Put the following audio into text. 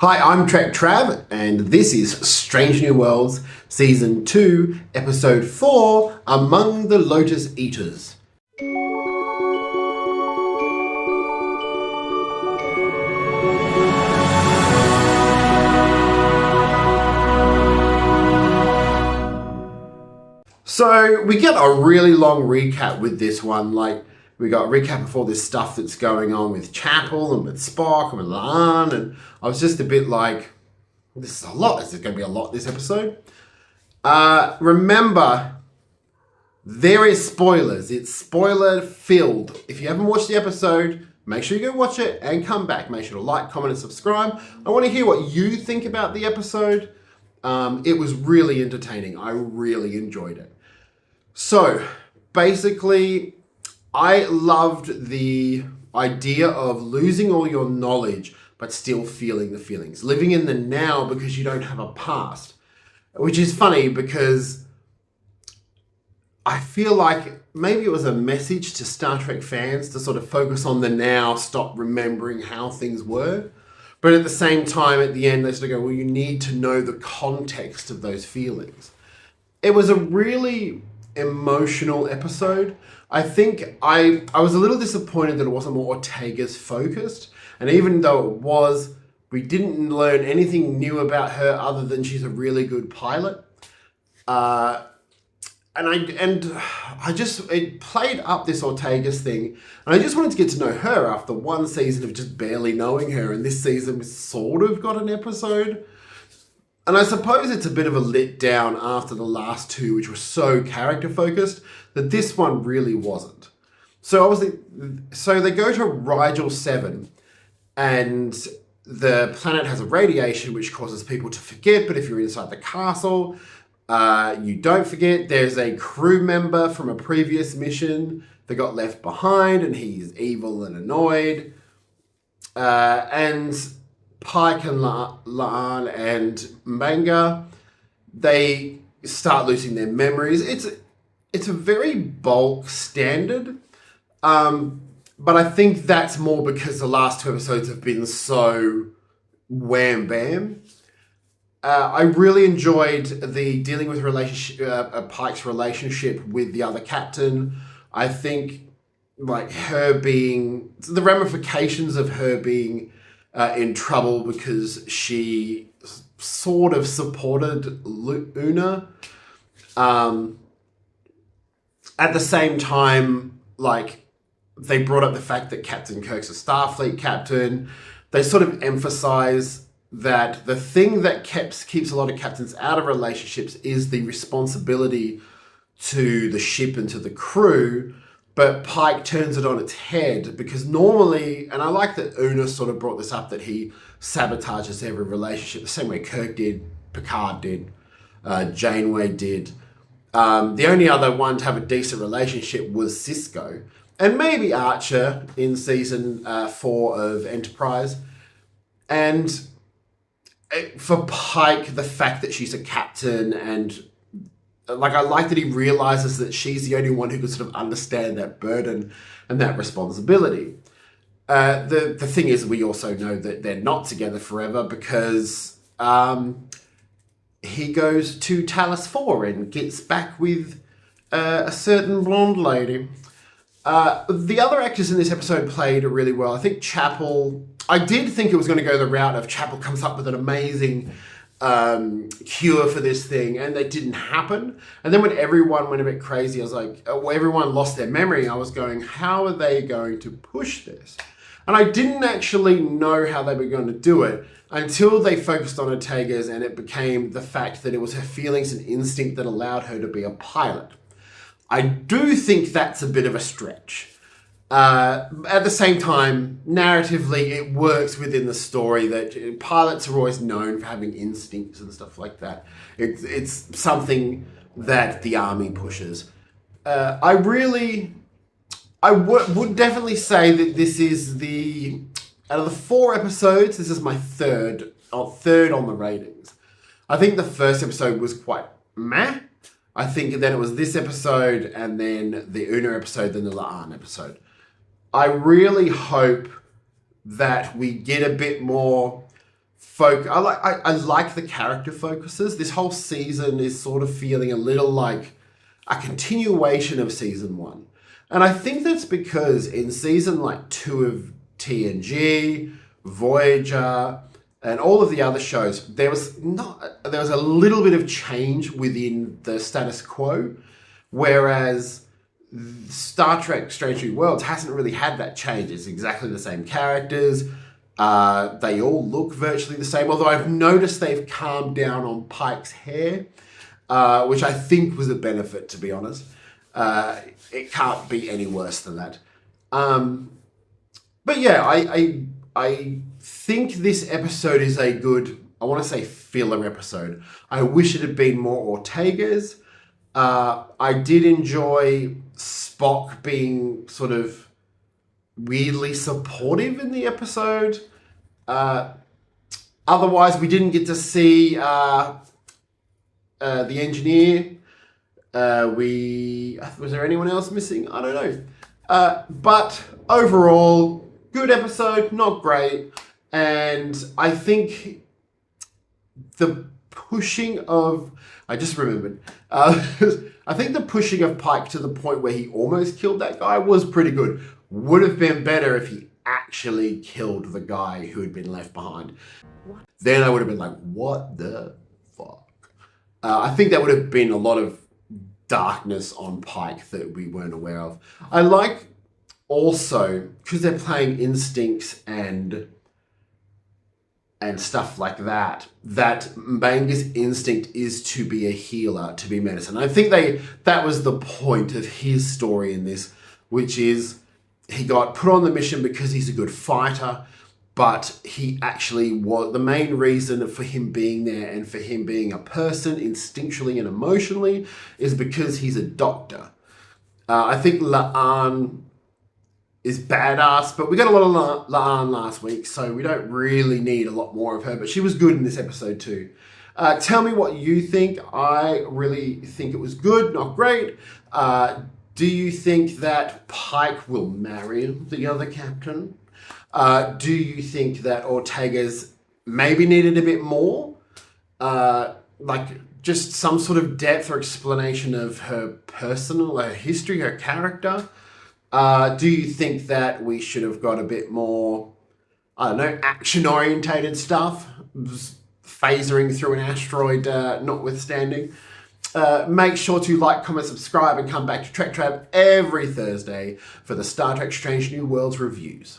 Hi, I'm TrekTrav, and this is Strange New Worlds, Season 2, Episode 4, Among the Lotus Eaters. So, we get a really long recap with this one, we got a recap of all this stuff that's going on with Chapel and with Spock and with Lan, and I was just a bit like, this is a lot. This is going to be a lot this episode. Remember, there is spoilers. It's spoiler filled. If you haven't watched the episode, make sure you go watch it and come back. Make sure to like, comment, and subscribe. I want to hear what you think about the episode. It was really entertaining. I really enjoyed it. So, basically, I loved the idea of losing all your knowledge but still feeling the feelings. Living in the now because you don't have a past. Which is funny because I feel like maybe it was a message to Star Trek fans to sort of focus on the now, stop remembering how things were. But at the same time, at the end, they sort of go, well, you need to know the context of those feelings. It was a really emotional episode. I think I was a little disappointed that it wasn't more Ortega's focused. And even though it was, we didn't learn anything new about her other than she's a really good pilot. It played up this Ortega's thing. And I just wanted to get to know her after one season of just barely knowing her. And this season we sort of got an episode. And I suppose it's a bit of a letdown after the last two, which were so character focused, that this one really wasn't. So they go to Rigel 7, and the planet has a radiation which causes people to forget, but if you're inside the castle, you don't forget. There's a crew member from a previous mission that got left behind, and he's evil and annoyed. And Pike and Lan and Manga, they start losing their memories. It's a very bulk standard, but I think that's more because the last two episodes have been so wham bam. I really enjoyed the dealing with Pike's relationship with the other captain. I think the ramifications of her being in trouble because she sort of supported Una. At the same time, they brought up the fact that Captain Kirk's a Starfleet captain. They sort of emphasize that the thing that keeps a lot of captains out of relationships is the responsibility to the ship and to the crew. But Pike turns it on its head because normally, and I like that Una sort of brought this up, that he sabotages every relationship the same way Kirk did, Picard did, Janeway did. The only other one to have a decent relationship was Sisko, and maybe Archer in season 4 of Enterprise. And for Pike, the fact that she's a captain and I like that he realizes that she's the only one who can sort of understand that burden and that responsibility. The thing is, we also know that they're not together forever because he goes to Talos 4 and gets back with a certain blonde lady. The other actors in this episode played really well. I think Chapel, I did think it was going to go the route of Chapel comes up with an amazing cure for this thing, and that didn't happen. And then when everyone went a bit crazy, I was like, everyone lost their memory. I was going, how are they going to push this? And I didn't actually know how they were going to do it until they focused on Ortega's, and it became the fact that it was her feelings and instinct that allowed her to be a pilot. I do think that's a bit of a stretch. At the same time, narratively, it works within the story that pilots are always known for having instincts and stuff like that. It's something that the army pushes. I would definitely say that this is out of the 4 episodes, this is my third on the ratings. I think the first episode was quite meh. I think then it was this episode, and then the Una episode, then the Laan episode. I really hope that we get a bit more I like the character focuses. This whole season is sort of feeling a little like a continuation of season 1. And I think that's because in season like 2 of TNG, Voyager, and all of the other shows, there was a little bit of change within the status quo, whereas Star Trek Strange New Worlds hasn't really had that change. It's exactly the same characters. They all look virtually the same, although I've noticed they've calmed down on Pike's hair, which I think was a benefit, to be honest. It can't be any worse than that. But yeah, I think this episode is a good, I want to say filler episode. I wish it had been more Ortega's. I did enjoy Spock being sort of weirdly supportive in the episode. Otherwise, we didn't get to see the engineer. Was there anyone else missing? I don't know. But overall, good episode, not great. And I think the pushing of... I just remembered. I think the pushing of Pike to the point where he almost killed that guy was pretty good. Would have been better if he actually killed the guy who had been left behind. Then I would have been like, what the fuck? I think that would have been a lot of darkness on Pike that we weren't aware of. I like also, because they're playing instincts and stuff like that, that M'Benga's instinct is to be a healer, to be medicine. I think that was the point of his story in this, which is he got put on the mission because he's a good fighter, but he actually was, the main reason for him being there and for him being a person instinctually and emotionally is because he's a doctor. I think La'an is badass, but we got a lot of La'an last week, so we don't really need a lot more of her, but she was good in this episode too. Tell me what you think. I really think it was good, not great. Do you think that Pike will marry the other captain? Do you think that Ortega's maybe needed a bit more? Like just some sort of depth or explanation of her her history, her character? Do you think that we should have got a bit more, I don't know, action-orientated stuff? Phasering through an asteroid notwithstanding. Make sure to like, comment, subscribe, and come back to TrekTrav every Thursday for the Star Trek Strange New Worlds reviews.